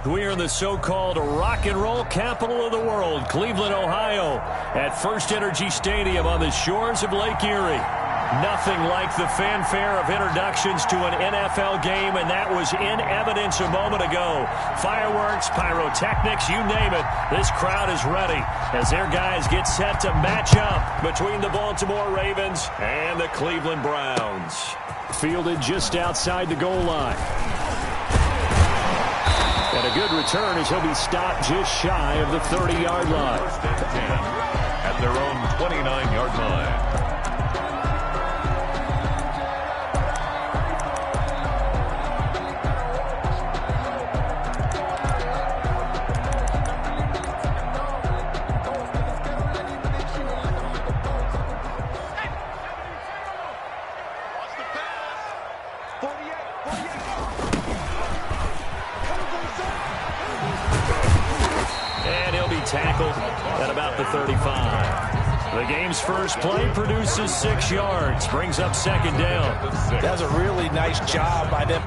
We're in the so-called rock and roll capital of the world, Cleveland, Ohio, at First Energy Stadium on the shores of Lake Erie. Nothing like the fanfare of introductions to an NFL game, and that was in evidence a moment ago. Fireworks, pyrotechnics, you name it. This crowd is ready as their guys get set to match up between the Baltimore Ravens and the Cleveland Browns. Fielded just outside the goal line. And a good return as he'll be stopped just shy of the 30-yard line. At their own 29-yard line. Tackled at about the 35. The game's first play produces 6 yards, brings up second down. That's a really nice job by them.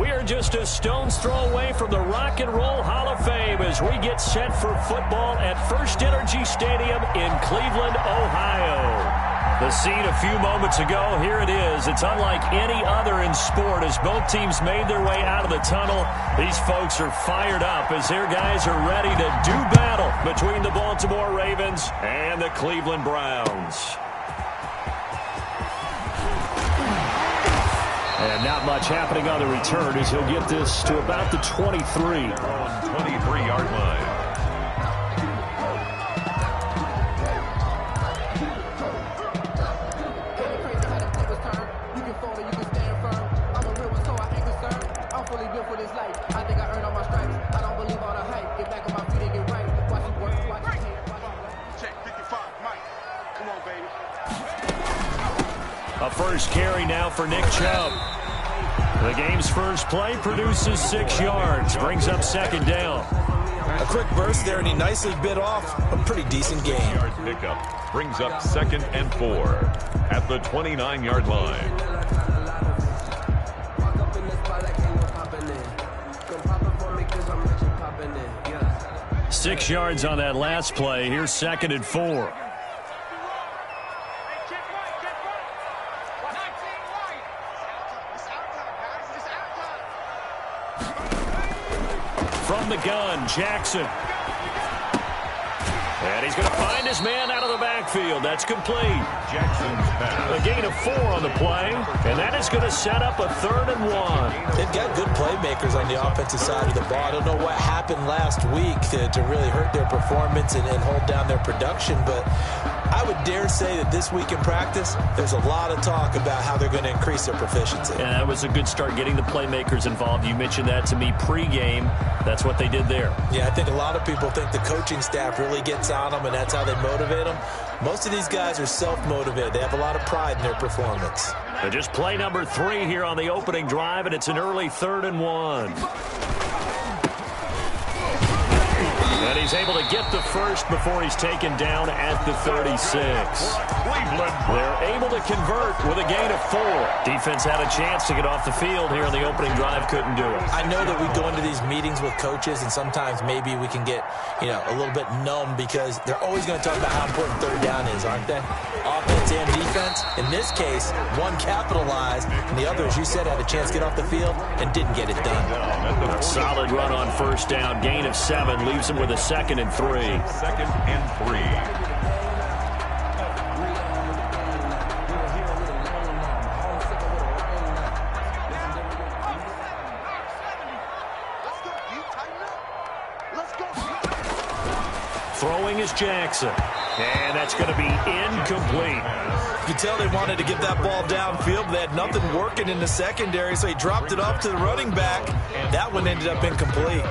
We are just a stone's throw away from the Rock and Roll Hall of Fame as we get set for football at First Energy Stadium in Cleveland, Ohio. The scene a few moments ago, here it is. It's unlike any other in sport as both teams made their way out of the tunnel. These folks are fired up as their guys are ready to do battle between the Baltimore Ravens and the Cleveland Browns. And not much happening on the return as he'll get this to about the 23. 23-yard line. I'm fully built for this life. I think I earned all my stripes. I don't believe all the hype. Get back on my feet and get A first carry now for Nick Chubb. The game's first play produces 6 yards, brings up second down. A quick burst there, and he nicely bit off a pretty decent game. Yard pickup brings up 2nd and 4 at the 29-yard line. Six yards on that last play. Here's 2nd and 4. From the gun, Jackson. And he's going to find his man out of the backfield. That's complete. Jackson's pass. A gain of 4 on the play, and that is going to set up a 3rd and 1. They've got good playmakers on the offensive side of the ball. I don't know what happened last week to really hurt their performance and hold down their production, but I would dare say that this week in practice, there's a lot of talk about how they're going to increase their proficiency. And that was a good start, getting the playmakers involved. You mentioned that to me pregame. That's what they did there. Yeah, I think a lot of people think the coaching staff really gets on them, and that's how they motivate them. Most of these guys are self-motivated. They have a lot of pride in their performance. And just play number 3 here on the opening drive, and it's an early 3rd and 1. And he's able to get the first before he's taken down at the 36. They're able to convert with a gain of 4. Defense had a chance to get off the field here on the opening drive, couldn't do it. I know that we go into these meetings with coaches, and sometimes maybe we can get, a little bit numb because they're always going to talk about how important 3rd down is, aren't they? Offense and defense. In this case, one capitalized, and the other, as you said, had a chance to get off the field and didn't get it done. A solid run on 1st down, gain of 7, leaves him with a 2nd and 3. 2nd and 3. Throwing is Jackson. And that's going to be incomplete. You can tell they wanted to get that ball downfield, but they had nothing working in the secondary, so he dropped it off to the running back. That one ended up incomplete.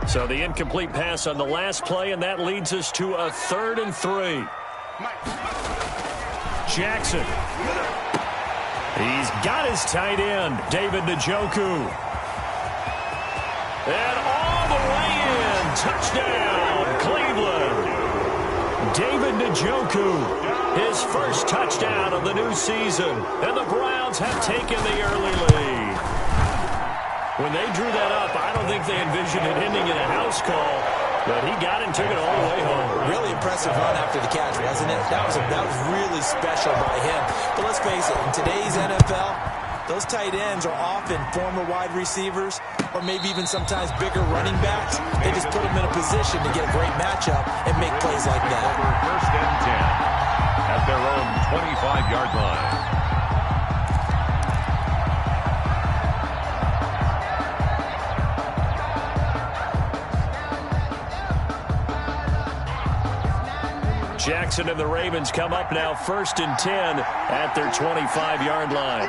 So the incomplete pass on the last play, and that leads us to a 3rd and 3. Jackson. He's got his tight end, David Njoku. And all the way in. Touchdown, Cleveland. David Njoku, his first touchdown of the new season. And the Browns have taken the early lead. When they drew that up, I don't think they envisioned it ending in a house call. But he got it and took it all the way home. Really impressive run after the catch, wasn't it? That was really special by him. But let's face it, in today's NFL, those tight ends are often former wide receivers or maybe even sometimes bigger running backs. They just put them in a position to get a great matchup and make plays like that. 1st and 10 at their own 25-yard line. Jackson and the Ravens come up now 1st and 10 at their 25-yard line.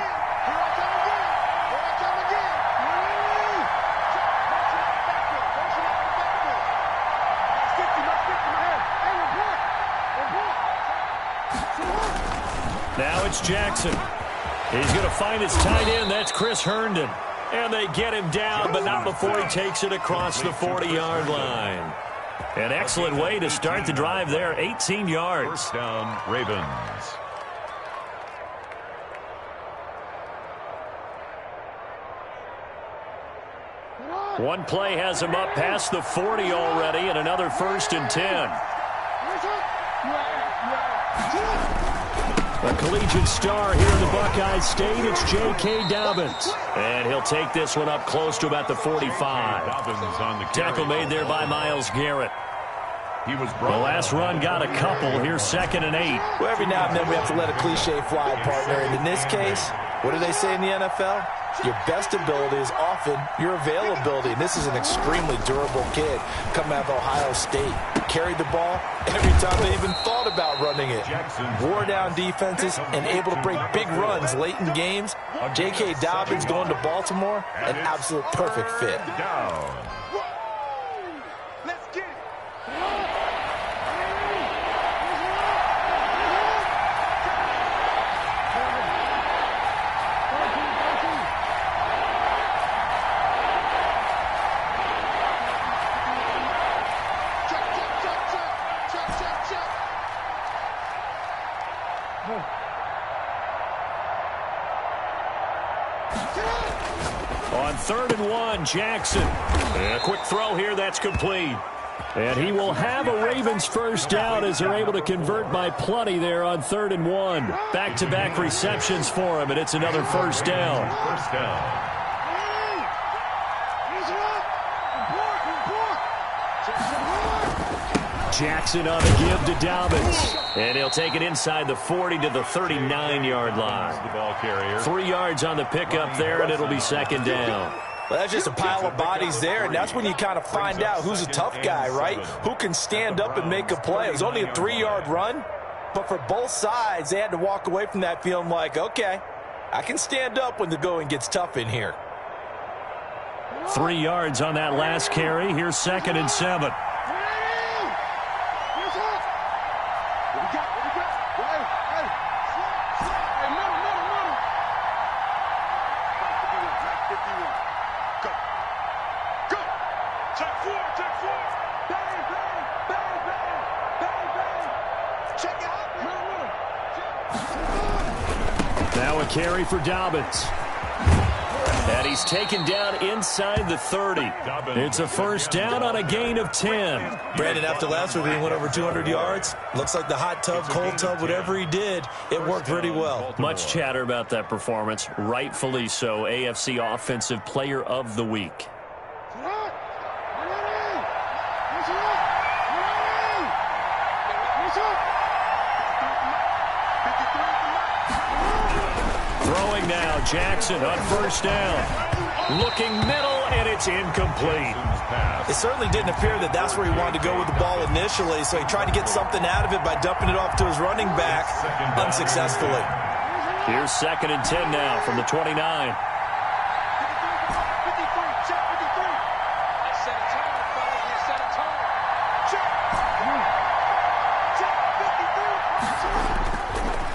Now it's Jackson. He's going to find his tight end. That's Chris Herndon. And they get him down, but not before he takes it across the 40-yard line. An excellent way to start the drive there, 18 yards. 1st down, Ravens. One play has him up past the 40 already, and another 1st and 10. A collegiate star here in the Buckeye State, it's J.K. Dobbins. And he'll take this one up close to about the 45. Dobbins on the Tackle made there by Myles Garrett. He was The last run got a couple. Here's 2nd and 8. Well, every now and then we have to let a cliche fly, partner. And in this case, what do they say in the NFL? Your best ability is often your availability. And this is an extremely durable kid coming out of Ohio State. carried the ball every time they even thought about running it. Wore down defenses and able to break big runs late in games. J.K. Dobbins going to Baltimore, an absolute perfect fit. On 3rd and 1, Jackson. And a quick throw here, that's complete. And he will have a Ravens first down as they're able to convert by plenty there on 3rd and 1. Back-to-back receptions for him, and it's another first down. First down. Jackson on the give to Dobbins. And he'll take it inside the 40 to the 39-yard line. The ball carrier. 3 yards on the pickup there, and it'll be second down. Well, that's just a pile of bodies there, and that's when you kind of find out who's a tough guy, right? Who can stand up and make a play. It was only a 3-yard run, but for both sides, they had to walk away from that feeling like, okay, I can stand up when the going gets tough in here. 3 yards on that last carry. Here's 2nd and 7. Now a carry for Dobbins. And he's taken down inside the 30. It's a first down on a gain of 10. Brandon, after last week, he went over 200 yards. Looks like the hot tub, cold tub, whatever he did, it worked pretty well. Much chatter about that performance. Rightfully so. AFC Offensive Player of the Week. Throwing now, Jackson on first down. Looking middle, and it's incomplete. It certainly didn't appear that that's where he wanted to go with the ball initially, so he tried to get something out of it by dumping it off to his running back unsuccessfully. Here's 2nd and 10 now from the 29.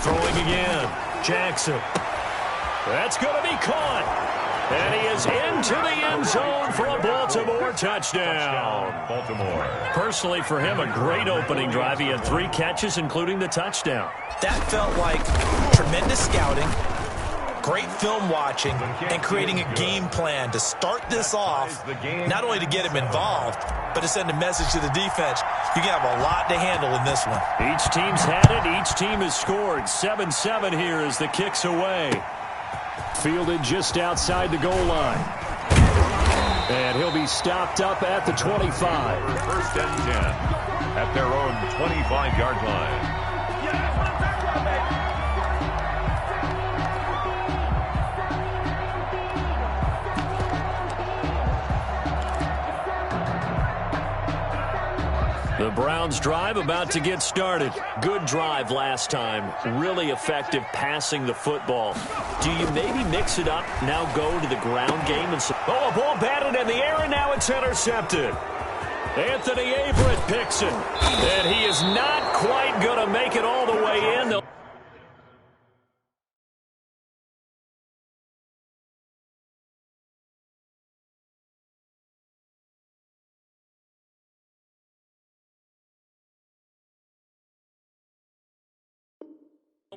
Throwing again, Jackson. That's going to be caught. And he is into the end zone for a Baltimore touchdown. Baltimore. Personally, for him, a great opening drive. He had 3 catches, including the touchdown. That felt like tremendous scouting, great film watching, and creating a game plan to start this off, not only to get him involved, but to send a message to the defense. You can have a lot to handle in this one. Each team's had it. Each team has scored. 7-7 here as the kick's away. Fielded just outside the goal line. And he'll be stopped up at the 25. First and 10 at their own 25-yard line. The Browns drive about to get started. Good drive last time. Really effective passing the football. Do you maybe mix it up, now go to the ground game? And a ball batted in the air, and now it's intercepted. Anthony Averett picks it. And he is not quite going to make it all the way in.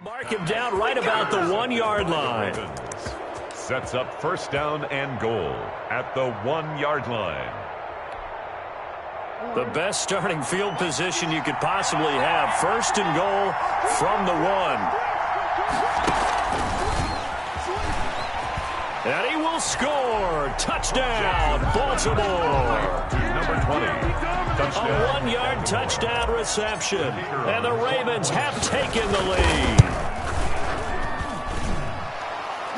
Mark him down right about the 1-yard line. Sets up first down and goal at the 1-yard line. The best starting field position you could possibly have. First and goal from the 1. And he will score. Touchdown, Baltimore. Number 20. Touchdown. A 1-yard touchdown reception. And the Ravens have taken the lead.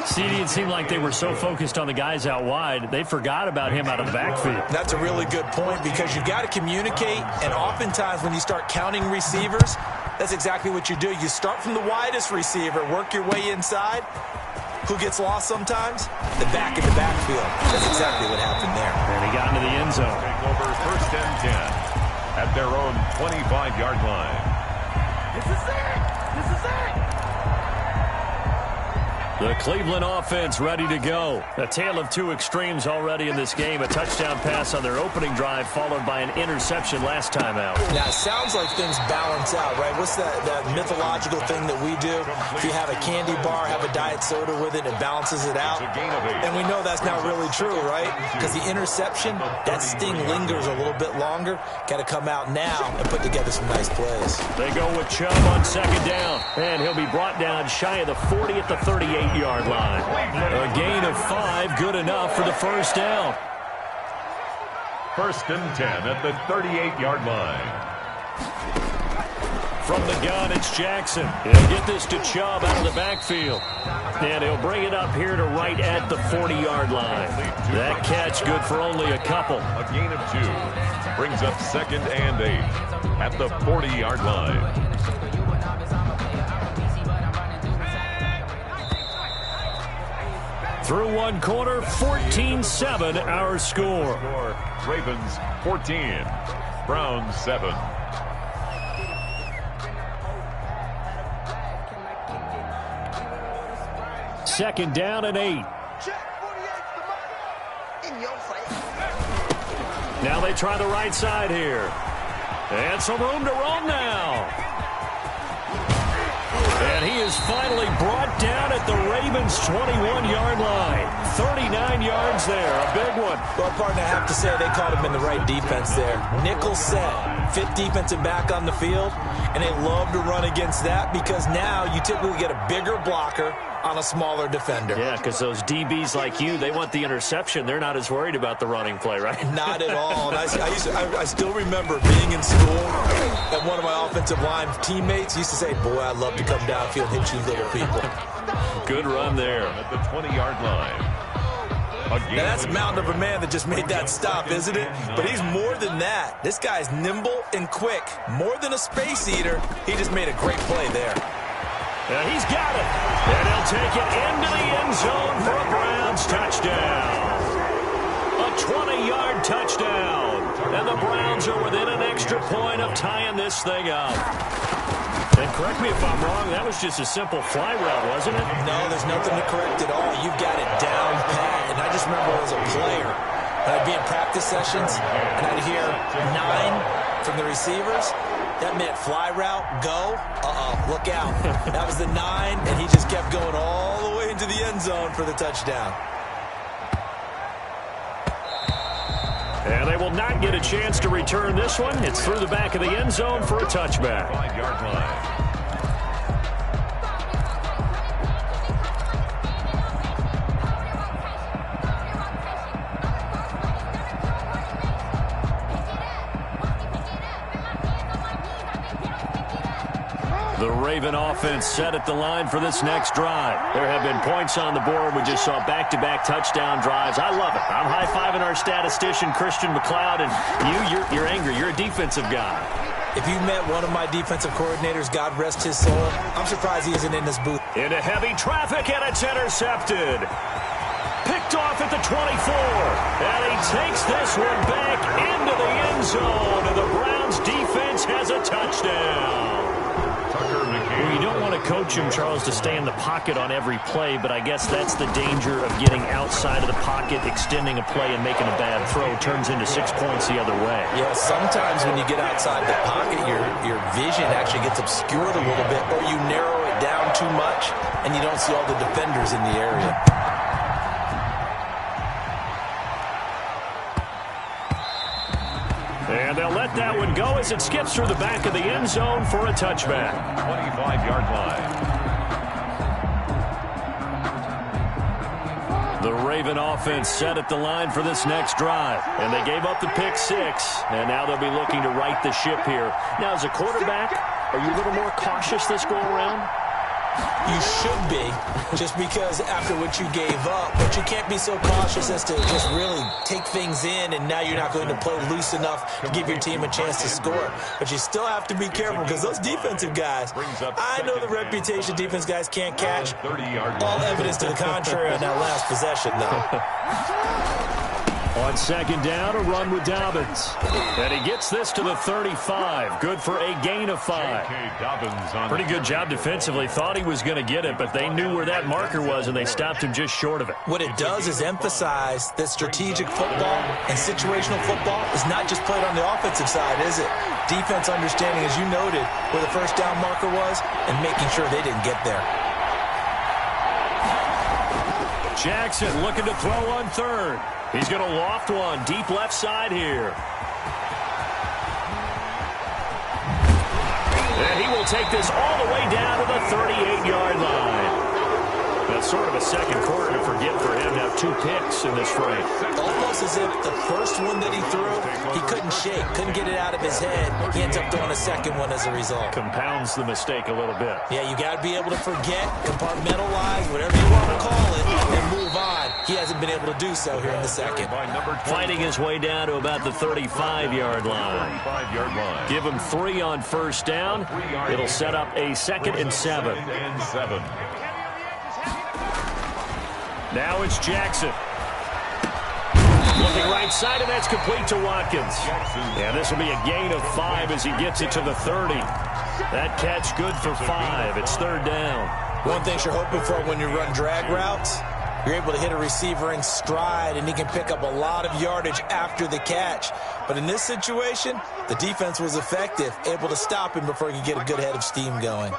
CD, it seemed like they were so focused on the guys out wide, they forgot about him out of the backfield. That's a really good point because you've got to communicate, and oftentimes when you start counting receivers, that's exactly what you do. You start from the widest receiver, work your way inside. Who gets lost sometimes? The back in the backfield. That's exactly what happened there. And he got into the end zone. Take over 1st and 10 at their own 25-yard line. This is it! This is it! The Cleveland offense ready to go. A tale of two extremes already in this game. A touchdown pass on their opening drive, followed by an interception last time out. Now, it sounds like things balance out, right? What's that mythological thing that we do? If you have a candy bar, have a diet soda with it, it balances it out. And we know that's not really true, right? Because the interception, that sting lingers a little bit longer. Got to come out now and put together some nice plays. They go with Chubb on 2nd down. And he'll be brought down shy of the 40 at the 38-yard line. A gain of 5, good enough for the 1st down. 1st and 10 at the 38-yard line. From the gun, it's Jackson. He'll get this to Chubb out of the backfield. And he'll bring it up here to right at the 40-yard line. That catch good for only a couple. A gain of 2 brings up 2nd and 8 at the 40-yard line. Through one quarter, 14-7 our score. Ravens 14, Browns 7. Second down and 8. Now they try the right side here. And some room to run now. And he is finally brought down at the Ravens' 21-yard line. 39 yards there, a big one. Well, partner, I have to say they caught him in the right defense there. Nickel set, 5th defensive back on the field, and they love to run against that because now you typically get a bigger blocker on a smaller defender. Yeah, because those DBs like you, they want the interception. They're not as worried about the running play, right? Not at all. And I still remember being in school, and one of my offensive line teammates used to say, boy, I'd love to come downfield and hit you little people. Good run there. At the 20-yard line. Now, that's a mountain of a man that just made that stop, isn't it? But he's more than that. This guy's nimble and quick. More than a space eater, he just made a great play there. And he's got it. And he'll take it into the end zone for a Browns touchdown. A 20-yard touchdown. And the Browns are within an extra point of tying this thing up. And correct me if I'm wrong, that was just a simple fly route, wasn't it? No, there's nothing to correct at all. You've got it down pat. And I just remember as a player, I'd be in practice sessions, and I'd hear 9 from the receivers. That meant fly route, go, look out. That was the 9, and he just kept going all the way into the end zone for the touchdown. And they will not get a chance to return this one. It's through the back of the end zone for a touchback. 5-yard line. The Raven offense set at the line for this next drive. There have been points on the board. We just saw back-to-back touchdown drives. I love it. I'm high-fiving our statistician, Christian McLeod, and you're angry. You're a defensive guy. If you met one of my defensive coordinators, God rest his soul, I'm surprised he isn't in this booth. Into heavy traffic, and it's intercepted. Picked off at the 24. And he takes this one back into the end zone, and the Browns defense has a touchdown. Well, you don't want to coach him, Charles, to stay in the pocket on every play, but I guess that's the danger of getting outside of the pocket, extending a play, and making a bad throw. Turns into 6 points the other way. Yeah, sometimes when you get outside the pocket, your vision actually gets obscured a little bit, or you narrow it down too much, and you don't see all the defenders in the area. And they'll let that one go as it skips through the back of the end zone for a touchback. 25-yard line. The Raven offense set at the line for this next drive. And they gave up the pick 6, and now they'll be looking to right the ship here. Now, as a quarterback, are you a little more cautious this go around? You should be, just because after what you gave up, but you can't be so cautious as to just really take things in, and now you're not going to play loose enough to give your team a chance to score. But you still have to be careful, because those defensive guys, I know the reputation defense guys can't catch. All evidence to the contrary on that last possession, though. On second down, a run with Dobbins. And he gets this to the 35. Good for a gain of 5. Pretty good job defensively. Thought he was going to get it, but they knew where that marker was, and they stopped him just short of it. What it does is emphasize that strategic football and situational football is not just played on the offensive side, is it? Defense understanding, as you noted, where the first down marker was and making sure they didn't get there. Jackson looking to throw on third. He's going to loft one deep left side here. And he will take this all the way down to the 38-yard line. That's sort of a second quarter to forget for him to have 2 picks in this frame. Almost as if the first one that he threw, he couldn't shake, couldn't get it out of his head. He ends up throwing a second one as a result. Compounds the mistake a little bit. Yeah, you got to be able to forget, compartmentalize, whatever you want to call it, and move on. He hasn't been able to do so here in the second. Fighting his way down to about the 35-yard line. Give him 3 on first down. It'll set up a 2nd and 7. Now it's Jackson. Looking right side, and that's complete to Watkins. And this will be a gain of 5 as he gets it to the 30. That catch good for 5. It's 3rd down. One thing you're hoping for when you run drag routes, you're able to hit a receiver in stride, and he can pick up a lot of yardage after the catch. But in this situation, the defense was effective, able to stop him before he could get a good head of steam going.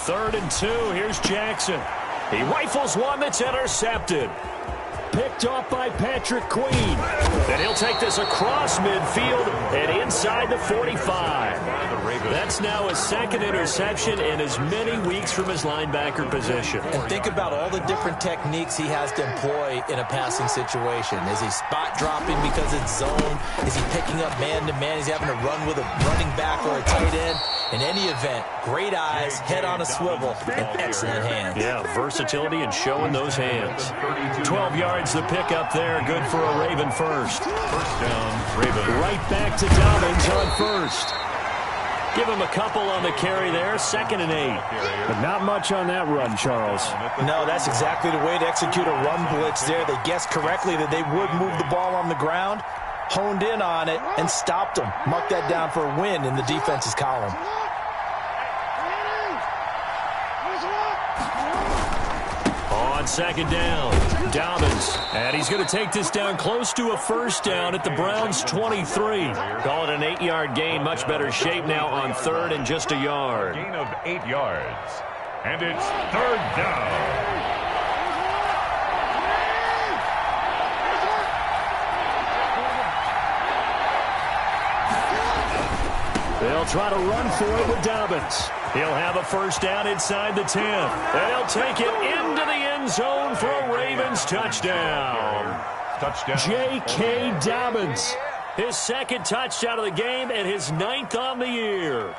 3rd and 2. Here's Jackson. He rifles one that's intercepted. Picked off by Patrick Queen. And he'll take this across midfield and inside the 45. That's now his 2nd interception in as many weeks from his linebacker position. And think about all the different techniques he has to employ in a passing situation. Is he spot dropping because it's zone? Is he picking up man-to-man? Is he having to run with a running back or a tight end? In any event, great eyes, head on a swivel, and excellent hands. Yeah, versatility and showing those hands. 12 yards the pickup there. Good for a Raven first. First down, Raven. Right back to Dobbins on first. Give him a couple on the carry there. 2nd and 8. But not much on that run, Charles. No, that's exactly the way to execute a run blitz there. They guessed correctly that they would move the ball on the ground, honed in on it, and stopped them. Mark that down for a win in the defense's column. On 2nd down, Dobbins. And he's going to take this down close to a first down at the Browns' 23. Call it an 8-yard gain. Much better shape now on 3rd and just a yard. Gain of 8 yards. And it's 3rd down. They'll try to run for it with Dobbins. He'll have a first down inside the 10. And he'll take it into the end zone for a Ravens touchdown. J.K. Dobbins. His 2nd touchdown of the game and his 9th on the year.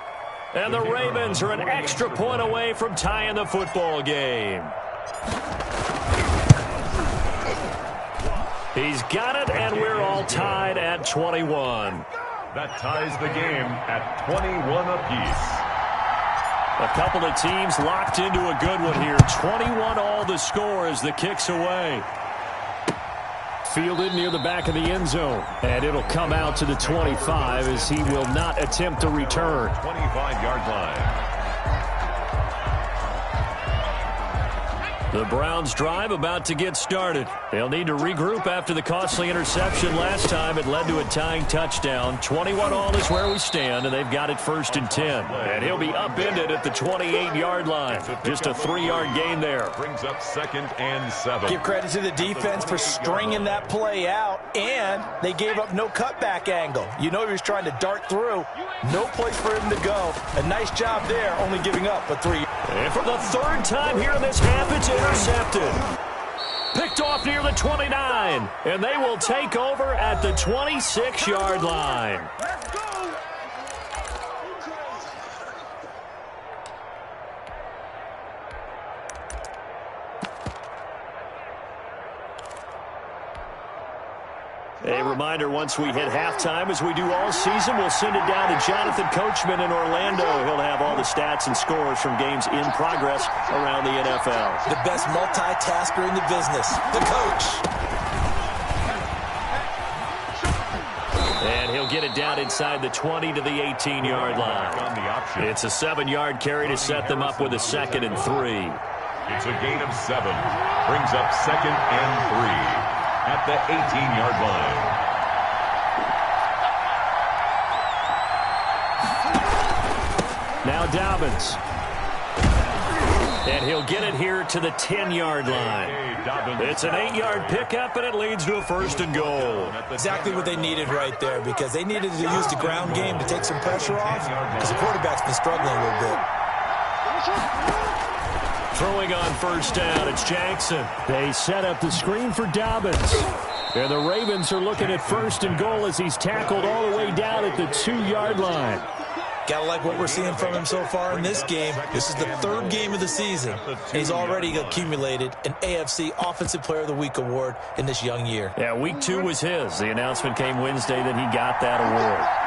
And the Ravens are an extra point away from tying the football game. He's got it, and we're all tied at 21. That ties the game at 21 apiece. A couple of teams locked into a good one here. 21 all the score as the kick's away. Fielded near the back of the end zone. And it'll come out to the 25 as he will not attempt to return. 25-yard line. The Browns drive about to get started. They'll need to regroup after the costly interception last time. It led to a tying touchdown. 21 all is where we stand, and they've got it 1st and 10. And he'll be upended at the 28-yard line. Just a 3-yard gain there. Brings up 2nd and 7. Give credit to the defense for stringing that play out, and they gave up no cutback angle. You know he was trying to dart through. No place for him to go. A nice job there, only giving up a 3. And for the 3rd time here in this half, it's intercepted. Picked off near the 29, and they will take over at the 26-yard line. A reminder, once we hit halftime, as we do all season, we'll send it down to Jonathan Coachman in Orlando. He'll have all the stats and scores from games in progress around the NFL. The best multitasker in the business, the coach. And he'll get it down inside the 20 to the 18-yard line. It's a 7-yard carry to set them up with a 2nd and 3. It's a gain of 7. Brings up 2nd and 3. At the 18-yard line. Now Dobbins. And he'll get it here to the 10-yard line. It's an 8-yard pickup, and it leads to a 1st and goal. Exactly what they needed right there, because they needed to use the ground game to take some pressure off, because the quarterback's been struggling a little bit. Throwing on 1st down, it's Jackson. They set up the screen for Dobbins. And the Ravens are looking at 1st and goal as he's tackled all the way down at the 2-yard line. Gotta like what we're seeing from him so far in this game. This is the 3rd game of the season. He's already accumulated an AFC Offensive Player of the Week award in this young year. Yeah, week 2 was his. The announcement came Wednesday that he got that award.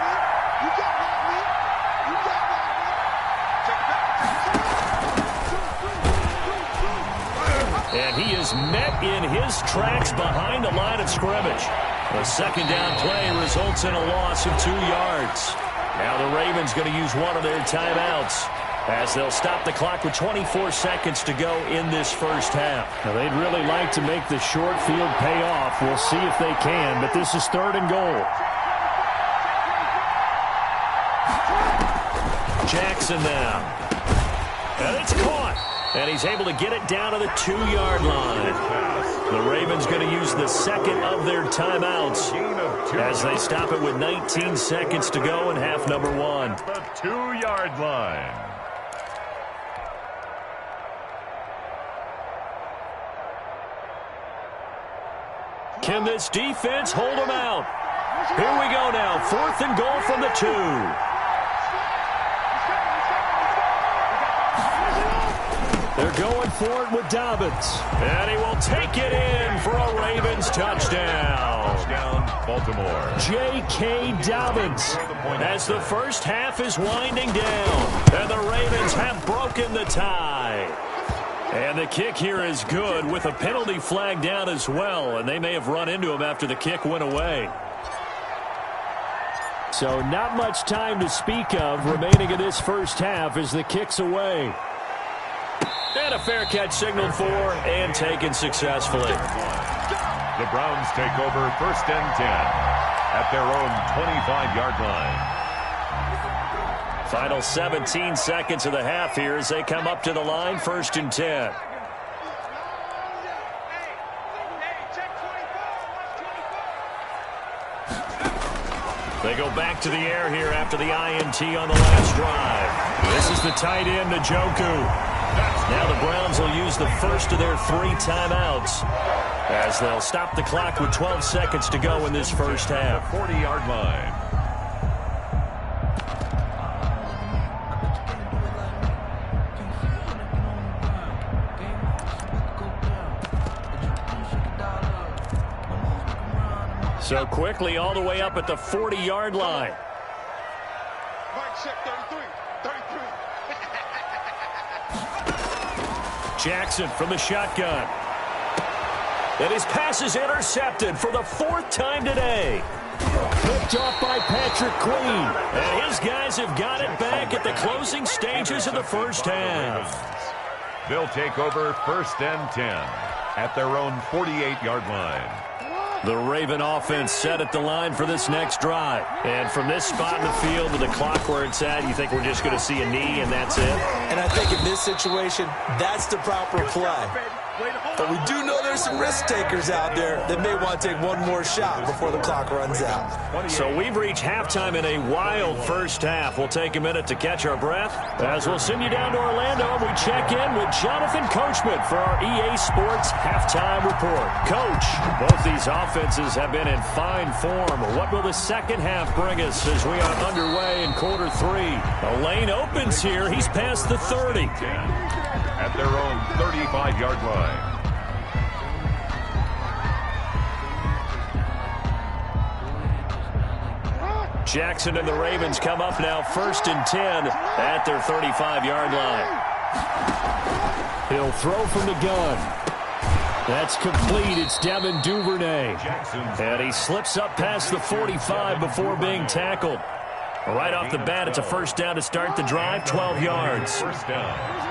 And he is met in his tracks behind the line of scrimmage. The 2nd down play results in a loss of 2 yards. Now the Ravens going to use one of their timeouts as they'll stop the clock with 24 seconds to go in this 1st half. Now they'd really like to make the short field pay off. We'll see if they can, but this is 3rd and goal. Jackson now. And it's caught. And he's able to get it down to the 2-yard line. The Ravens going to use the 2nd of their timeouts as they stop it with 19 seconds to go in half number 1. The 2-yard line. Can this defense hold them out? Here we go now. 4th and goal from the 2. They're going for it with Dobbins. And he will take it in for a Ravens touchdown. Touchdown, Baltimore. J.K. Dobbins as the 1st half is winding down. And the Ravens have broken the tie. And the kick here is good with a penalty flag down as well. And they may have run into him after the kick went away. So not much time to speak of remaining in this 1st half as the kick's away. And a fair catch signaled for and taken successfully. The Browns take over 1st and 10 at their own 25-yard line. Final 17 seconds of the half here as they come up to the line, 1st and 10. They go back to the air here after the INT on the last drive. This is the tight end, Njoku. Now the Browns will use the 1st of their 3 timeouts as they'll stop the clock with 12 seconds to go in this 1st half. 40-yard line. So quickly all the way up at the 40-yard line. Jackson from the shotgun. And his pass is intercepted for the 4th time today. Picked off by Patrick Queen. And his guys have got it back at the closing stages of the 1st half. They'll take over 1st and 10 at their own 48-yard line. The Raven offense set at the line for this next drive. And from this spot in the field with the clock where it's at, you think we're just going to see a knee and that's it? And I think in this situation, that's the proper play. But we do know there's some risk takers out there that may want to take one more shot before the clock runs out. So we've reached halftime in a wild 1st half. We'll take a minute to catch our breath as we'll send you down to Orlando and we check in with Jonathan Coachman for our EA Sports Halftime Report. Coach, both these offenses have been in fine form. What will the 2nd half bring us as we are underway in quarter 3? The lane opens here. He's past the 30. At their own 35-yard line. Jackson and the Ravens come up now 1st and 10 at their 35-yard line. He'll throw from the gun. That's complete. It's Devin Duvernay. And he slips up past the 45 before being tackled. Right off the bat, it's a first down to start the drive, 12 yards. First down.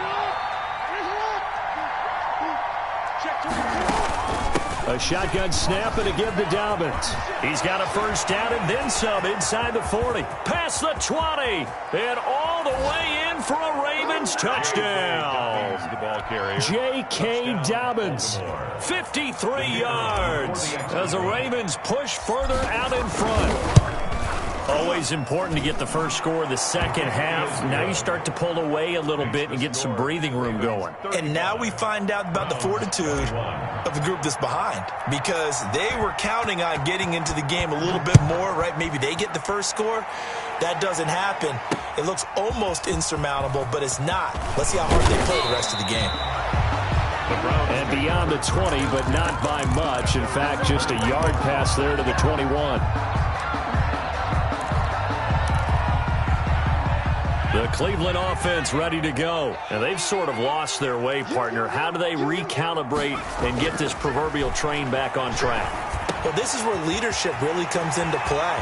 A shotgun snap and a give to Dobbins. He's got a first down and then some inside the 40. Past the 20. And all the way in for a Ravens touchdown. The ball carrier. J.K. Dobbins, 53 yards as the Ravens push further out in front. Always important to get the first score of the second half. Now you start to pull away a little bit and get some breathing room going. And now we find out about the fortitude of the group that's behind, because they were counting on getting into the game a little bit more, right? Maybe they get the first score. That doesn't happen. It looks almost insurmountable, but it's not. Let's see how hard they play the rest of the game. And beyond the 20, but not by much. In fact, just a yard pass there to the 21. The Cleveland offense ready to go. And they've sort of lost their way, partner. How do they recalibrate and get this proverbial train back on track? Well, this is where leadership really comes into play.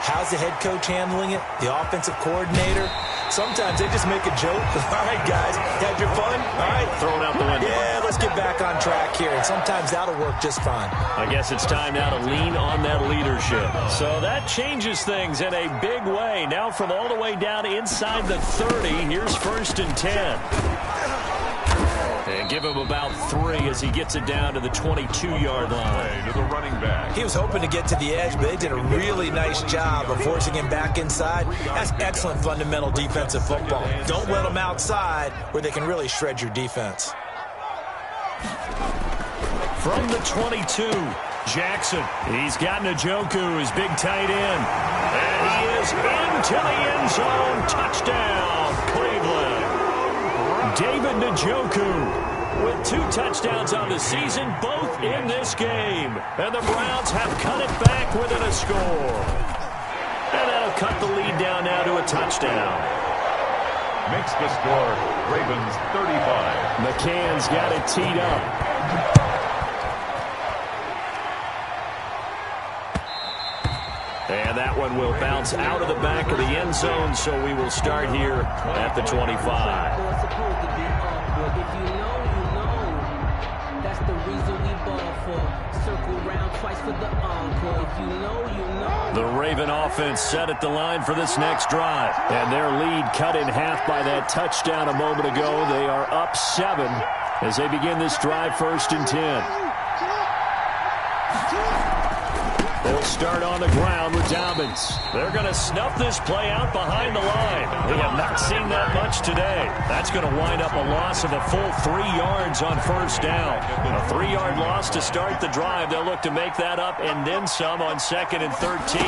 How's the head coach handling it? The offensive coordinator? Sometimes they just make a joke. All right, guys, had your fun? All right. Throw it out the window. Yeah, let's get back on track here. And sometimes that'll work just fine. I guess it's time now to lean on that leadership. So that changes things in a big way. Now from all the way down inside the 30, here's 1st and 10. And give him about 3 as he gets it down to the 22-yard line. To the running back. He was hoping to get to the edge, but they did a really nice job of forcing him back inside. That's excellent fundamental defensive football. Don't let them outside where they can really shred your defense. From the 22, Jackson. He's got Njoku, his big tight end. And he is into the end zone. Touchdown, Cleveland. David Njoku with 2 touchdowns on the season, both in this game. And the Browns have cut it back within a score. And that'll cut the lead down now to a touchdown. Makes the score Ravens 35. McCann's got it teed up. And that one will bounce out of the back of the end zone, so we will start here at the 25. That's the reason we ball for. Circle round twice for the encore. If you know, you know. The Raven offense set at the line for this next drive. And their lead cut in half by that touchdown a moment ago. They are up 7 as they begin this drive 1st and 10. They'll start on the ground with Dobbins. They're going to snuff this play out behind the line. We have not seen that much today. That's going to wind up a loss of a full 3 yards on 1st down. A 3-yard loss to start the drive. They'll look to make that up and then some on 2nd and 13.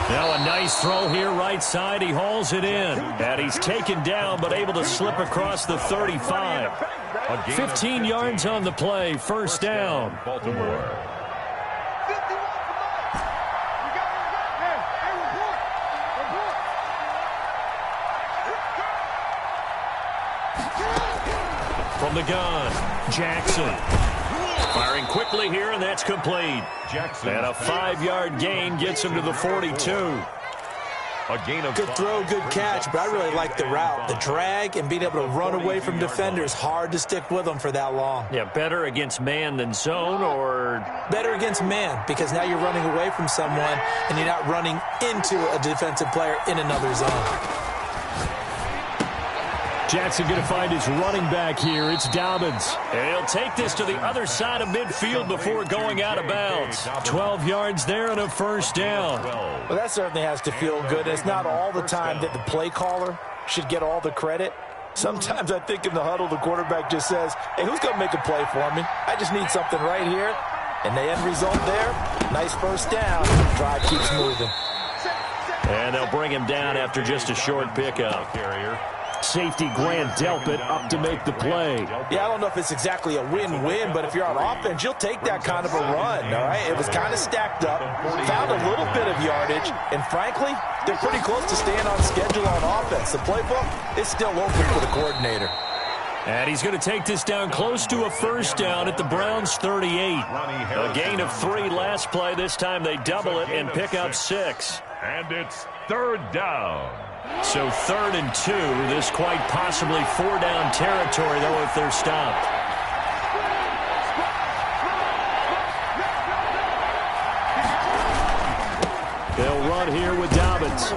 Now a nice throw here right side. He hauls it in. And he's taken down but able to slip across the 35. 15 yards on the play. 1st down. Baltimore. From the gun, Jackson. Firing quickly here, and that's complete. Jackson. And a 5-yard gain gets him to the 42. A gain of Good throw, good catch, but I really like the route. The drag and being able to run away from defenders, hard to stick with them for that long. Yeah, better against man than zone, or? Better against man, because now you're running away from someone and you're not running into a defensive player in another zone. Jackson going to find his running back here. It's Dobbins. And he'll take this to the other side of midfield before going out of bounds. 12 yards there and a 1st down. Well, that certainly has to feel good. It's not all the time that the play caller should get all the credit. Sometimes I think in the huddle, the quarterback just says, hey, who's going to make a play for me? I just need something right here. And the end result there, nice 1st down. Drive keeps moving. And they'll bring him down after just a short pickup. Safety Grant Delpit up to make the play. Yeah, I don't know if it's exactly a win-win, but if you're on offense, you'll take that kind of a run, all right? It was kind of stacked up, found a little bit of yardage, and frankly, they're pretty close to staying on schedule on offense. The playbook is still open for the coordinator. And he's going to take this down close to a first down at the Browns' 38. A gain of 3 last play. This time they double it and pick up 6. And it's 3rd down. So 3rd and 2. This quite possibly 4-down territory, though, if they're stopped. They'll run here with Dobbins.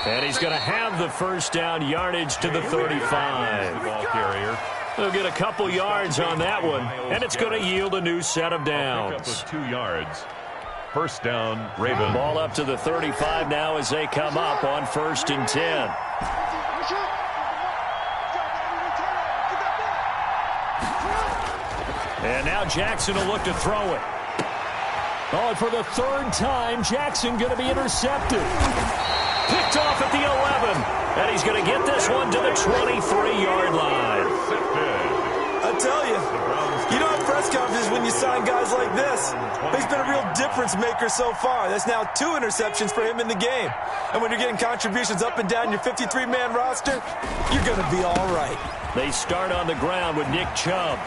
And he's going to have the first down, yardage to the 35. Ball carrier. They'll get a couple yards on that one, and it's going to yield a new set of downs. 2 yards. First down, Ravens. Ball up to the 35 now as they come up on 1st and 10. And now Jackson will look to throw it. Oh, and for the 3rd time, Jackson going to be intercepted. Picked off at the 11. And he's going to get this one to the 23-yard line. I tell you, you don't have press conferences when you sign guys like this. He's been a real difference maker so far. That's now 2 interceptions for him in the game. And when you're getting contributions up and down your 53-man roster, you're going to be all right. They start on the ground with Nick Chubb.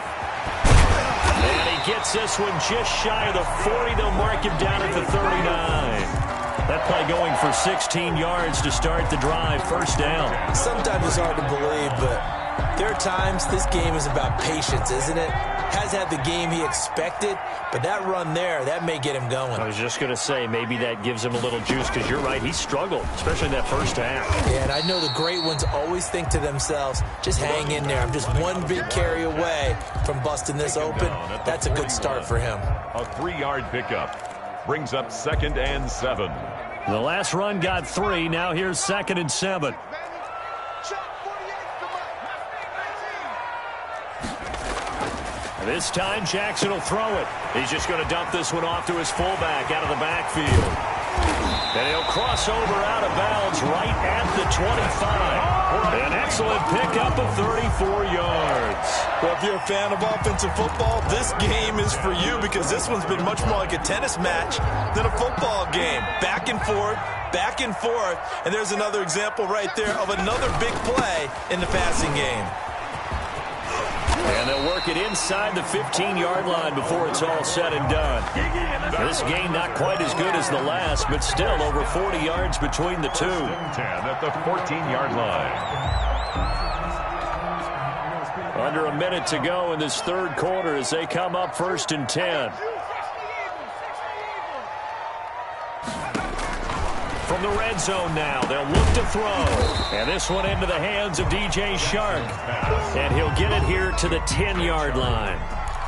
And he gets this one just shy of the 40. They'll mark him down at the 39. That play going for 16 yards to start the drive. First down. Sometimes it's hard to believe, but there are times this game is about patience, isn't it? Has had the game he expected, but that run there, that may get him going. I was just going to say, maybe that gives him a little juice, because you're right, he struggled, especially in that first half. Yeah, and I know the great ones always think to themselves, just hang in there. I'm just one big carry away from busting this open. That's a good start for him. A 3-yard pickup brings up 2nd and 7. The last run got 3. Now here's 2nd and 7. This time, Jackson will throw it. He's just going to dump this one off to his fullback out of the backfield. And he'll cross over out of bounds right at the 25. An excellent pickup of 34 yards. Well, if you're a fan of offensive football, this game is for you, because this one's been much more like a tennis match than a football game. Back and forth, and there's another example right there of another big play in the passing game. And they'll work it inside the 15-yard line before it's all said and done. This game not quite as good as the last, but still over 40 yards between the two. 10 at the 14-yard line. Under a minute to go in this 3rd quarter as they come up 1st and 10. From the red zone now, they'll look to throw. And this one into the hands of DJ Shark. And he'll get it here to the 10-yard line.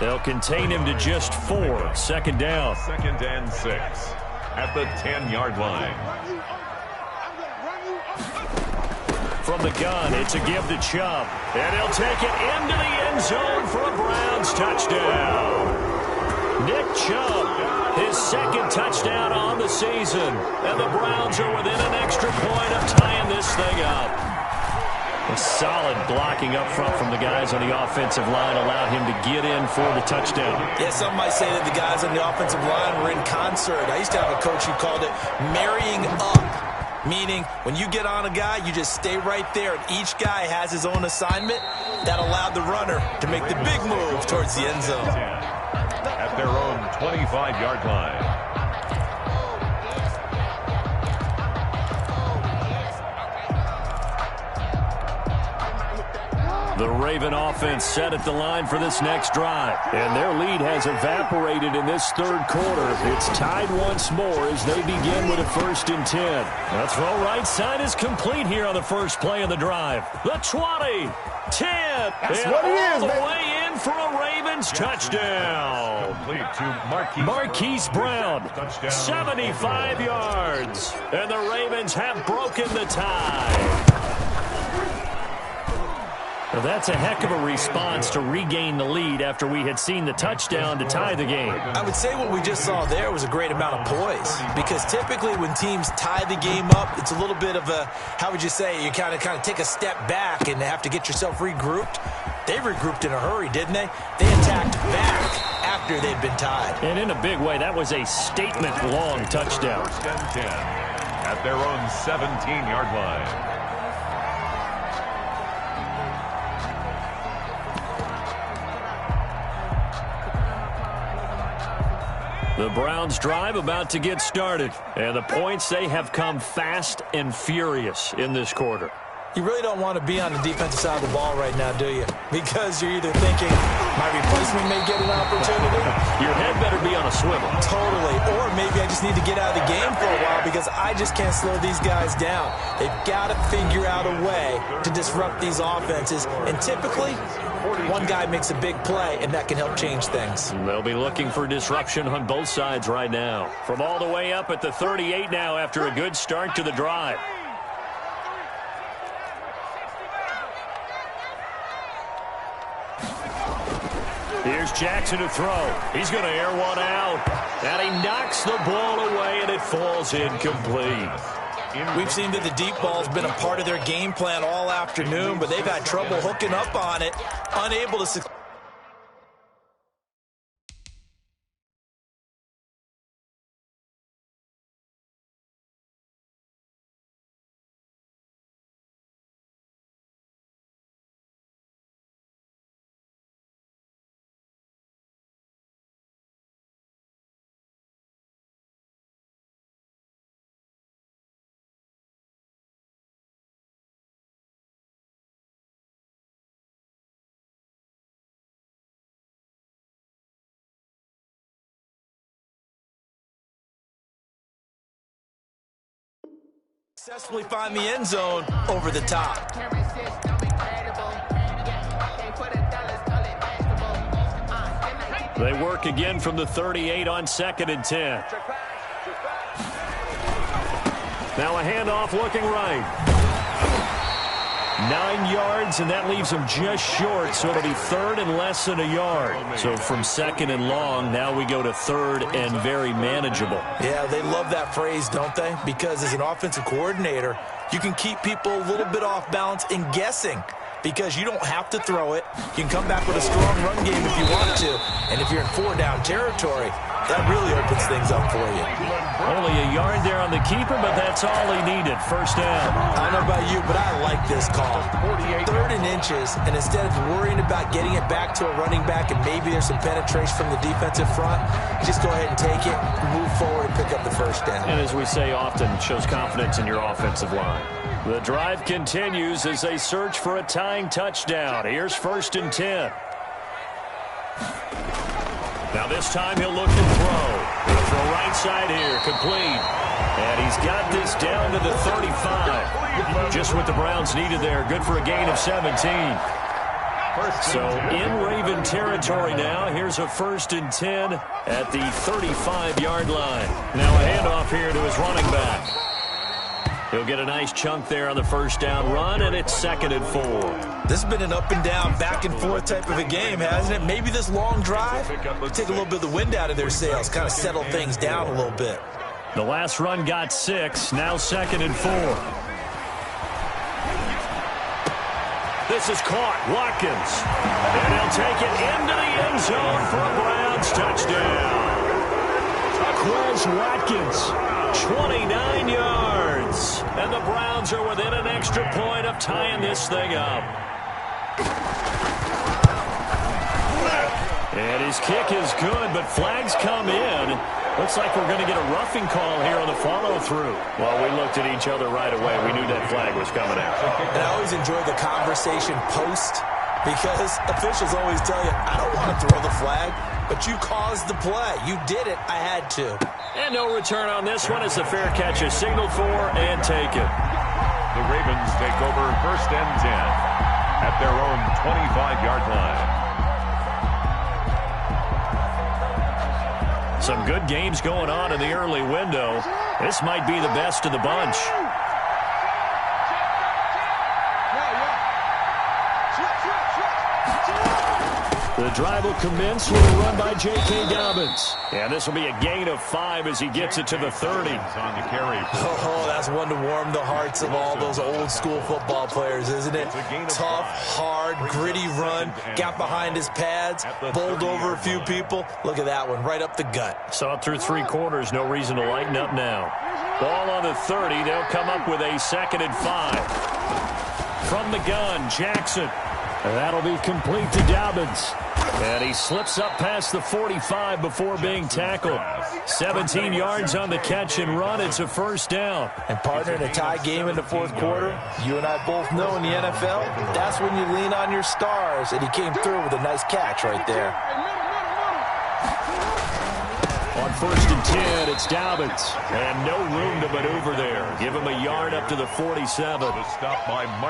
They'll contain him to just 4. 2nd down. 2nd and 6 at the 10-yard line. From the gun, it's a give to Chubb. And he'll take it into the end zone for a Browns touchdown. Nick Chubb, his 2nd touchdown on the season. And the Browns are within an extra point of tying this thing up. A solid blocking up front from the guys on the offensive line allowed him to get in for the touchdown. Yeah, some might say that the guys on the offensive line were in concert. I used to have a coach who called it marrying up, meaning when you get on a guy, you just stay right there, and each guy has his own assignment. That allowed the runner to make the big move towards the end zone. At their own 25-yard line. The Raven offense set at the line for this next drive. And their lead has evaporated in this 3rd quarter. It's tied once more as they begin with a 1st and 10. The throw right side is complete here on the first play of the drive. The 20, 10, That's and what it all is, the man. way in for a Ravens touchdown. Complete to Marquise Brown, 75 yards. And the Ravens have broken the tie. Well, that's a heck of a response to regain the lead after we had seen the touchdown to tie the game. I would say what we just saw there was a great amount of poise, because typically when teams tie the game up, it's a little bit of a, how would you say, you kind of take a step back and have to get yourself regrouped. They regrouped in a hurry, didn't they? They attacked back after they'd been tied. And in a big way, that was a statement-long touchdown. First and 10 at their own 17-yard line. The Browns drive about to get started. And the points, they have come fast and furious in this quarter. You really don't want to be on the defensive side of the ball right now, do you? Because you're either thinking, my replacement may get an opportunity. Your head better be on a swivel. Totally. Or maybe I just need to get out of the game for a while because I just can't slow these guys down. They've got to figure out a way to disrupt these offenses. And typically, one guy makes a big play, and that can help change things. They'll be looking for disruption on both sides right now. From all the way up at the 38 now after a good start to the drive. Here's Jackson to throw. He's going to air one out. And he knocks the ball away, and it falls incomplete. We've seen that the deep ball's been a part of their game plan all afternoon, but they've had trouble hooking up on it, unable to succeed. Successfully find the end zone over the top. They work again from the 38 on 2nd and 10. Now a handoff looking right. 9 yards, and that leaves them just short, so it'll be 3rd and less than a yard. So from 2nd and long, now we go to 3rd and very manageable. Yeah, they love that phrase, don't they? Because as an offensive coordinator, you can keep people a little bit off balance and guessing, because you don't have to throw it. You can come back with a strong run game if you want to, and if you're in 4-down territory, that really opens things up for you. Only a yard there on the keeper, but that's all he needed. 1st down. I don't know about you, but I like this call. 3rd and inches, and instead of worrying about getting it back to a running back and maybe there's some penetration from the defensive front, just go ahead and take it, move forward, and pick up the 1st down. And as we say often, shows confidence in your offensive line. The drive continues as they search for a tying touchdown. Here's 1st and 10. Now this time he'll look to throw. He'll throw right side here, complete. And he's got this down to the 35. Just what the Browns needed there. Good for a gain of 17. So in Raven territory now. Here's a 1st and 10 at the 35-yard line. Now a handoff here to his running back. He'll get a nice chunk there on the 1st down run, and it's 2nd and 4. This has been an up and down, back and forth type of a game, hasn't it? Maybe this long drive will take a little bit of the wind out of their sails, kind of settle things down a little bit. The last run got 6, now 2nd and 4. This is caught, Watkins. And he'll take it into the end zone for a Browns touchdown. Quez Watkins, 29 yards. And the Browns are within an extra point of tying this thing up. And his kick is good, but flags come in. Looks like we're going to get a roughing call here on the follow-through. Well, we looked at each other right away. We knew that flag was coming out. And I always enjoy the conversation post, because officials always tell you, I don't want to throw the flag, but you caused the play. You did it. I had to. And no return on this one as the fair catch is signaled for and taken. The Ravens take over 1st and 10 at their own 25-yard line. Some good games going on in the early window. This might be the best of the bunch. Yeah. The drive will commence with a run by J.K. Dobbins. And this will be a gain of 5 as he gets it to the 30. On the carry. Oh, that's one to warm the hearts of all those old-school football players, isn't it? Tough, hard, gritty run. Got behind his pads, bowled over a few people. Look at that one, right up the gut. Saw it through 3 quarters. No reason to lighten up now. Ball on the 30. They'll come up with a 2nd and 5. From the gun, Jackson. And that'll be complete to Dobbins. And he slips up past the 45 before being tackled. 17 yards on the catch and run. It's a 1st down. And partner, in a tie game in the 4th quarter, you and I both know in the NFL, that's when you lean on your stars. And he came through with a nice catch right there. On 1st and 10, it's Dobbins. And no room to maneuver there. Give him a yard up to the 47.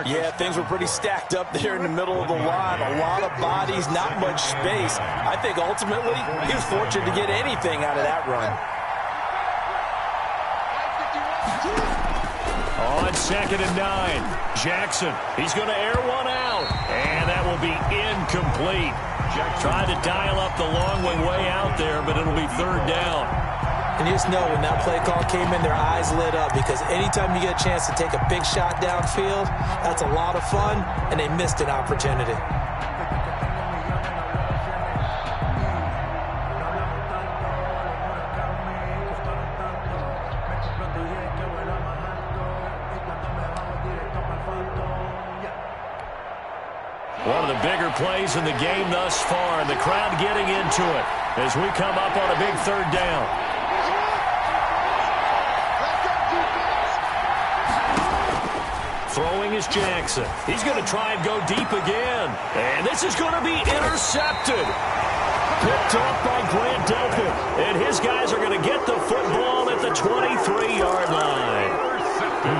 Yeah, things were pretty stacked up there in the middle of the line. A lot of bodies, not much space. I think ultimately he was fortunate to get anything out of that run. On 2nd and 9, Jackson. He's going to air one out. And that will be incomplete. Tried to dial up the long way out there, but it'll be 3rd down. And you just know when that play call came in, their eyes lit up, because anytime you get a chance to take a big shot downfield, that's a lot of fun, and they missed an opportunity. One of the bigger plays in the game thus far, and the crowd getting into it as we come up on a big 3rd down. Throwing is Jackson. He's going to try and go deep again. And this is going to be intercepted. Picked off by Grant Delpit. And his guys are going to get the football at the 23-yard line.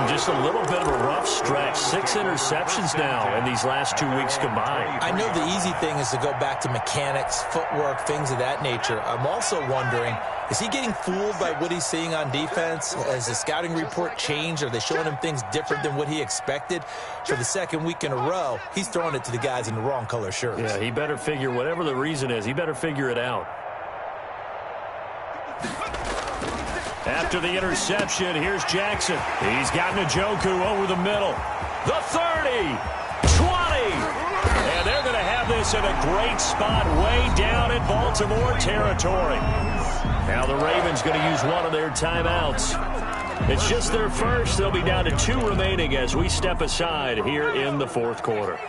Just a little bit of a rough stretch. 6 interceptions now in these last 2 weeks combined. I know the easy thing is to go back to mechanics, footwork, things of that nature. I'm also wondering, is he getting fooled by what he's seeing on defense? Has the scouting report changed? Are they showing him things different than what he expected? For the 2nd week in a row, he's throwing it to the guys in the wrong color shirts. Yeah, he better figure, whatever the reason is, he better figure it out. After the interception, here's Jackson. He's got Njoku over the middle. The 30, 20. And they're going to have this in a great spot way down in Baltimore territory. Now the Ravens going to use one of their timeouts. It's just their first. They'll be down to 2 remaining as we step aside here in the 4th quarter.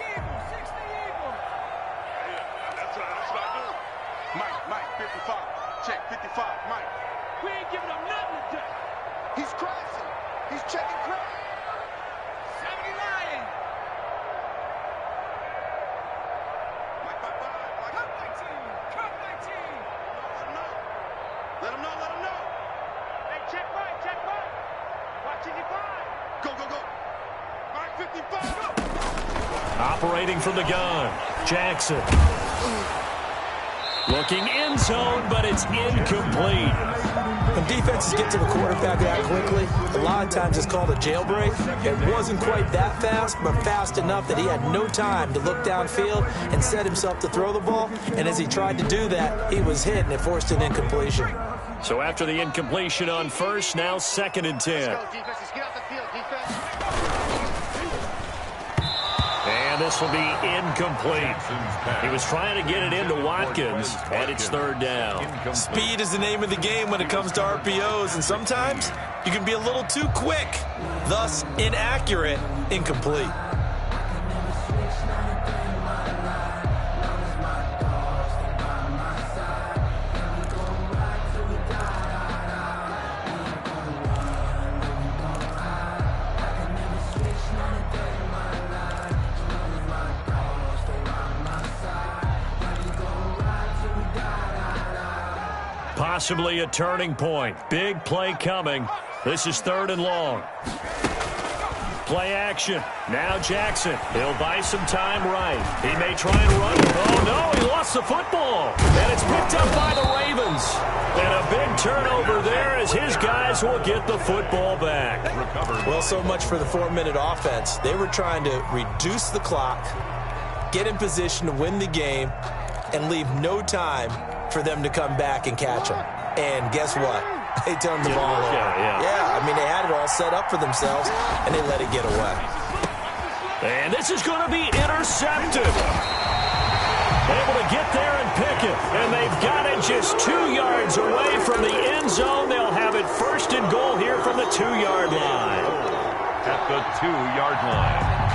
Mike, 55. Check, 55, Mike. We ain't giving him nothing today. He's crossing. He's checking crack. 79. Mike, 55. Cut 19. Cut 19. Let him know. Hey, check right. Watch it, 5. Go. Mike, 55. Go. Operating from the gun, Jackson. Looking in zone, but it's incomplete. When defenses get to the quarterback that quickly, a lot of times it's called a jailbreak. It wasn't quite that fast, but fast enough that he had no time to look downfield and set himself to throw the ball. And as he tried to do that, he was hit, and it forced an incompletion. So after the incompletion on 1st, now 2nd and 10. And this will be incomplete. He was trying to get it into Watkins, and it's 3rd down. Speed is the name of the game when it comes to RPOs, and sometimes you can be a little too quick, thus inaccurate, incomplete. Possibly a turning point. Big play coming. This is 3rd and long. Play action. Now Jackson. He'll buy some time right. He may try and run. Oh, no, he lost the football. And it's picked up by the Ravens. And a big turnover there as his guys will get the football back. Well, so much for the 4-minute offense. They were trying to reduce the clock, get in position to win the game, and leave no time for them to come back and catch them. And guess what? They turned the ball over. Yeah, I mean, they had it all set up for themselves, and they let it get away. And this is going to be intercepted. Able to get there and pick it. And they've got it just 2 yards away from the end zone. They'll have it first and goal here from the 2-yard line. At the 2-yard line.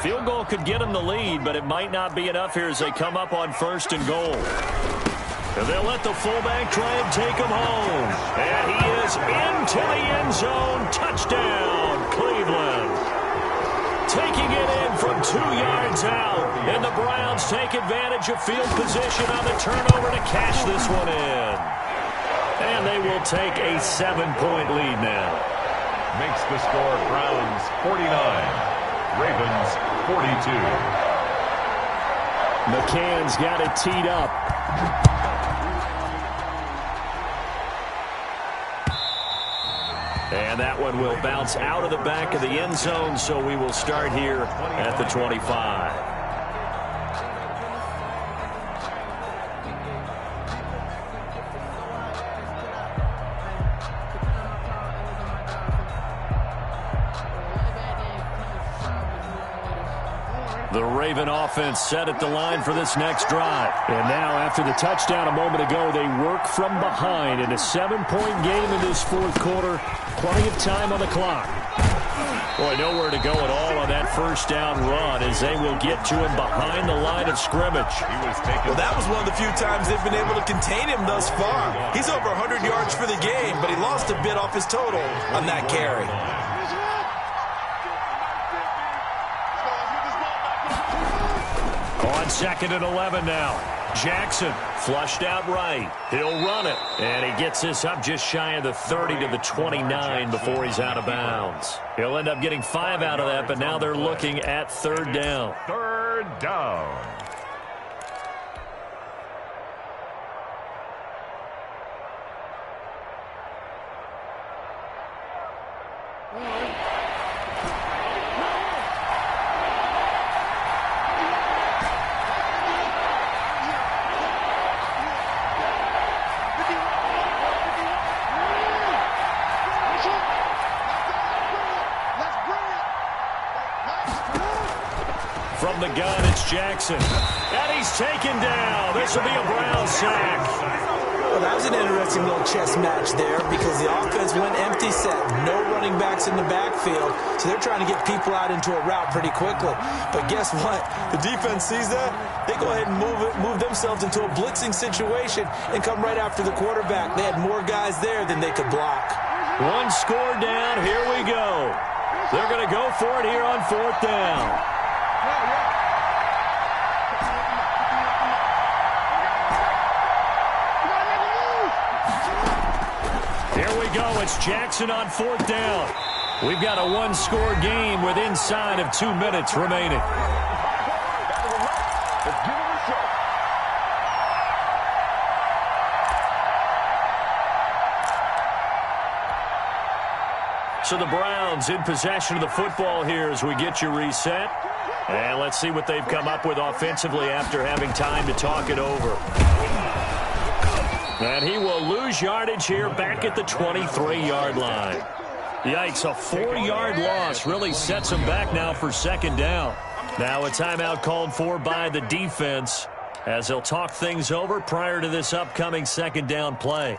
Field goal could get them the lead, but it might not be enough here as they come up on first and goal. And they'll let the fullback try and take him home. And he is into the end zone. Touchdown, Cleveland. Taking it in from 2 yards out. And the Browns take advantage of field position on the turnover to cash this one in. And they will take a 7-point lead now. Makes the score Browns 49. Ravens 42. McCann's got it teed up. And that one will bounce out of the back of the end zone, so we will start here at the 25. The Raven offense set at the line for this next drive. And now, after the touchdown a moment ago, they work from behind in a 7-point game in this fourth quarter. Plenty of time on the clock. Boy, nowhere to go at all on that first down run as they will get to him behind the line of scrimmage. Well, that was one of the few times they've been able to contain him thus far. He's over 100 yards for the game, but he lost a bit off his total on that carry. On 2nd and 11 now. Jackson flushed out right. He'll run it. And he gets this up just shy of the 30 to the 29 before he's out of bounds. He'll end up getting 5 out of that, but now they're looking at 3rd down. 3rd down. From the gun, it's Jackson. And he's taken down. This will be a Brown sack. Well, that was an interesting little chess match there because the offense went empty set. No running backs in the backfield, so they're trying to get people out into a route pretty quickly. But guess what? The defense sees that. They go ahead and move themselves into a blitzing situation and come right after the quarterback. They had more guys there than they could block. One score down. Here we go. They're going to go for it here on 4th down. It's Jackson on 4th down. We've got a 1-score game with inside of 2 minutes remaining. So the Browns in possession of the football here as we get you reset. And let's see what they've come up with offensively after having time to talk it over. And he will lose yardage here back at the 23-yard line. Yikes, a 4-yard loss really sets him back now for 2nd down. Now a timeout called for by the defense as they'll talk things over prior to this upcoming 2nd down play.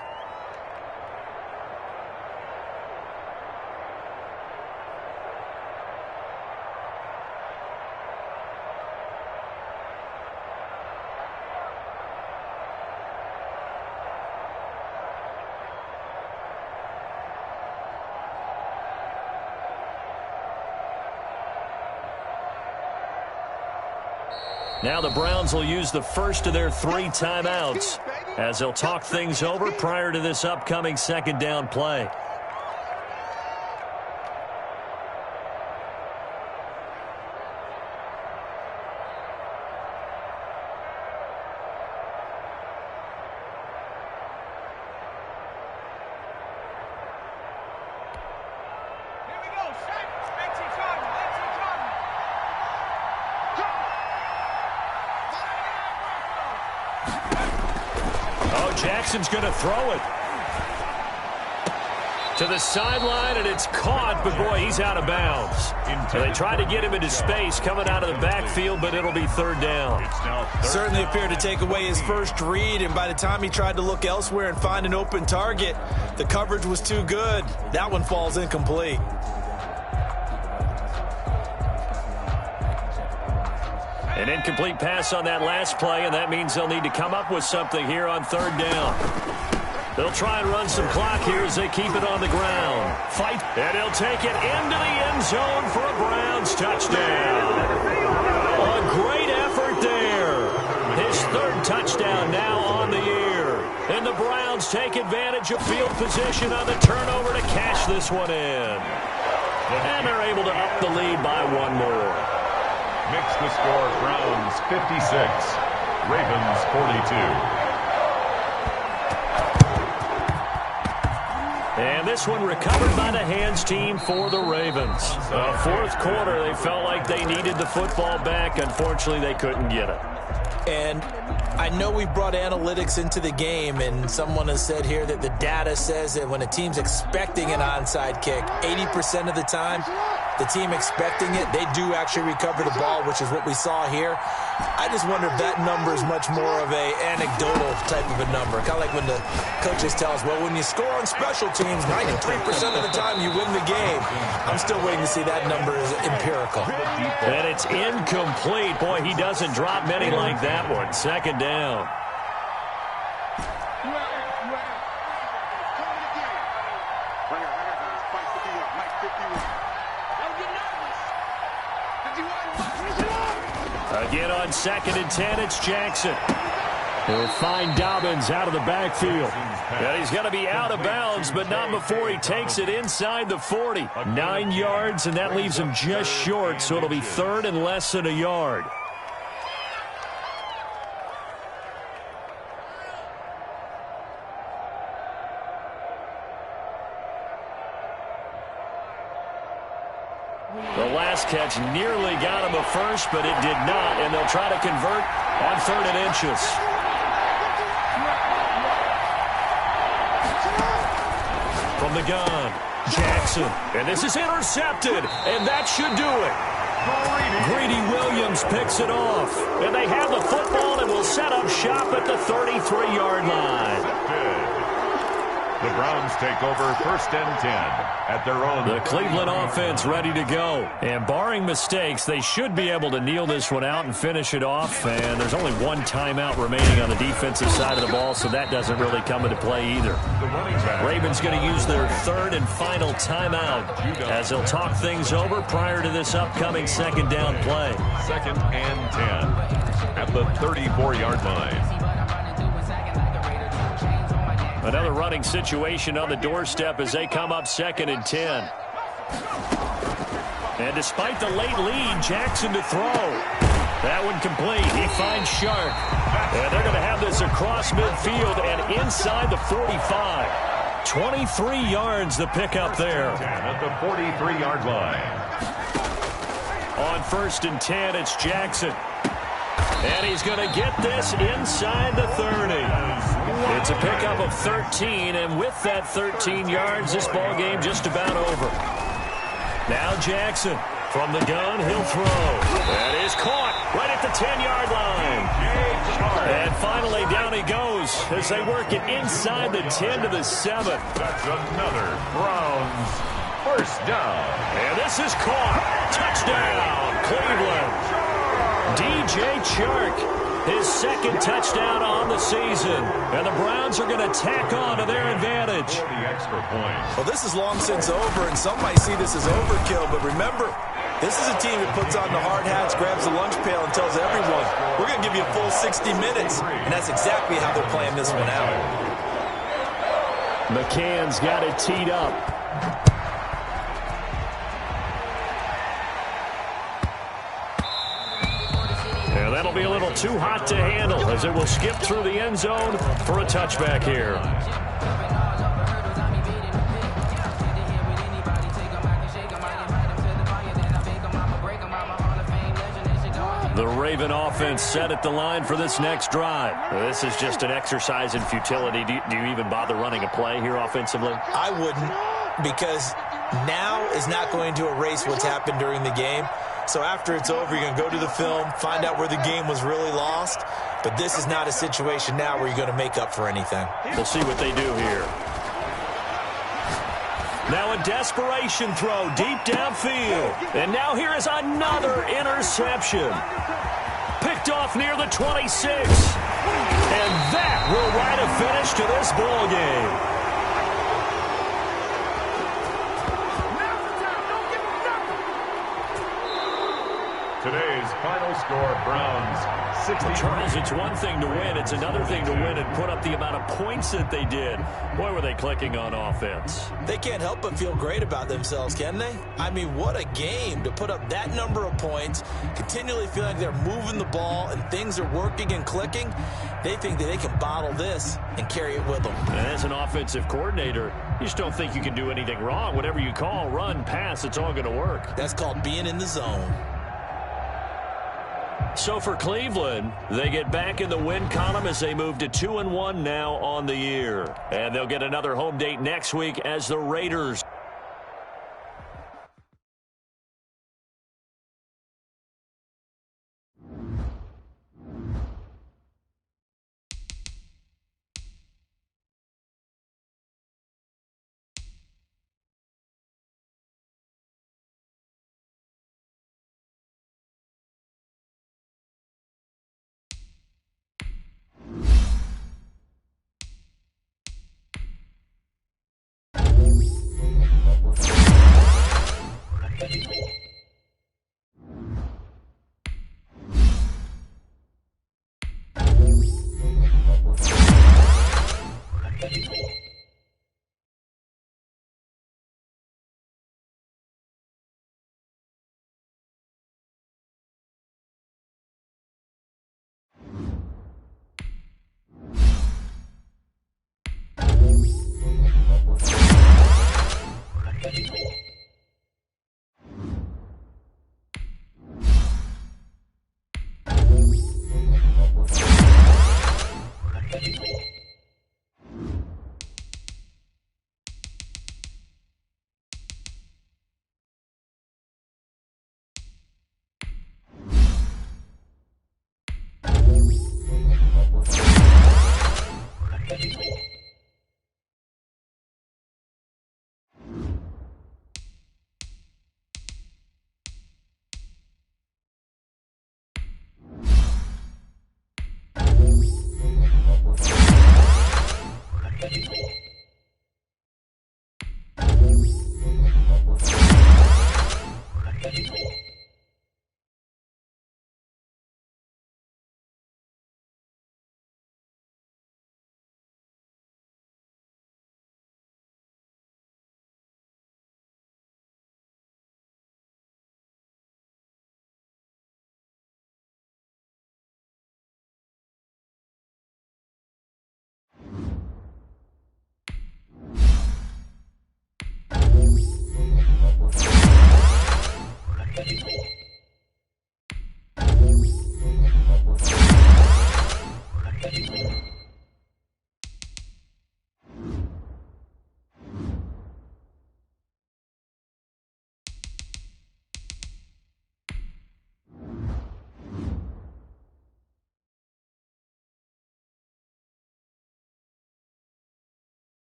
Now the Browns will use the first of their 3 timeouts. as they'll talk things over prior to this upcoming second down play. Jackson's going to throw it to the sideline, and it's caught, but boy, he's out of bounds. So they tried to get him into space coming out of the backfield, but it'll be third down. Certainly appeared to take away his first read, and by the time he tried to look elsewhere and find an open target, the coverage was too good. That one falls incomplete. An incomplete pass on that last play, and that means they'll need to come up with something here on third down. They'll try and run some clock here as they keep it on the ground. Fight, and he'll take it into the end zone for a Browns touchdown. A great effort there. His third touchdown now on the year. And the Browns take advantage of field position on the turnover to cash this one in. And they're able to up the lead by one more. Makes the score Browns 56, Ravens 42. And this one recovered by the hands team for the Ravens. Fourth quarter, they felt like they needed the football back. Unfortunately, they couldn't get it. And I know we brought analytics into the game, and someone has said here that the data says that when a team's expecting an onside kick, 80% of the time, the team expecting it, they do actually recover the ball, which is what we saw here. I just wonder if that number is much more of a anecdotal type of a number. Kind of like when the coaches tell us, well, when you score on special teams, 93% of the time you win the game. I'm still waiting to see that number is empirical. And it's incomplete. Boy, he doesn't drop many like that one. Second down. Again on 2nd and 10, it's Jackson. He'll find Dobbins out of the backfield. And he's going to be out of bounds, but not before he takes it inside the 40. 9 yards, and that leaves him just short, so it'll be third and less than a yard. The last catch nearly got him a first, but it did not, and they'll try to convert on 3rd and inches. From the gun, Jackson, and this is intercepted, and that should do it. Greedy Williams picks it off, and they have the football and will set up shop at the 33-yard line. The Browns take over 1st and 10 at their own. The Cleveland offense ready to go. And barring mistakes, they should be able to kneel this one out and finish it off. And there's only one timeout remaining on the defensive side of the ball, so that doesn't really come into play either. Ravens going to use their 3rd and final timeout as they'll talk things over prior to this upcoming second down play. 2nd and 10 at the 34-yard line. Another running situation on the doorstep as they come up 2nd and 10. And despite the late lead, Jackson to throw. That one complete. He finds Shark. And they're going to have this across midfield and inside the 45. 23 yards the pickup there. At the 43-yard line. On 1st and 10, it's Jackson. And he's going to get this inside the 30. It's a pickup of 13, and with that 13 yards, this ball game just about over. Now Jackson from the gun, he'll throw. That is caught right at the 10-yard line. And finally down he goes as they work it inside the 10 to the 7. That's another Browns first down. And this is caught. Touchdown, Cleveland. DJ Chark, his 2nd touchdown on the season. And the Browns are going to tack on to their advantage. The extra point. Well, this is long since over, and some might see this as overkill. But remember, This is a team that puts on the hard hats, grabs the lunch pail, and tells everyone, we're going to give you a full 60 minutes. And that's exactly how they're playing this one out. McCann's got it teed up. And that'll be a little too hot to handle as it will skip through the end zone for a touchback here. The Raven offense set at the line for this next drive. This is just an exercise in futility. Do you even bother running a play here offensively? I wouldn't, because now is not going to erase what's happened during the game. So after it's over, you're going to go to the film, find out where the game was really lost. But this is not a situation now where you're going to make up for anything. We'll see what they do here. Now a desperation throw deep downfield. And now here is another interception. Picked off near the 26. And that will write a finish to this ball game. Today's final score, Browns 60. Charles, it's one thing to win. It's another thing to win and put up the amount of points that they did. Boy, were they clicking on offense. They can't help but feel great about themselves, can they? I mean, what a game to put up that number of points, continually feel like they're moving the ball and things are working and clicking. They think that they can bottle this and carry it with them. And as an offensive coordinator, you just don't think you can do anything wrong. Whatever you call, run, pass, it's all going to work. That's called being in the zone. So for Cleveland, they get back in the win column as they move to 2-1 now on the year. And they'll get another home date next week as the Raiders.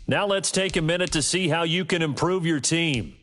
Now let's take a minute to see how you can improve your team.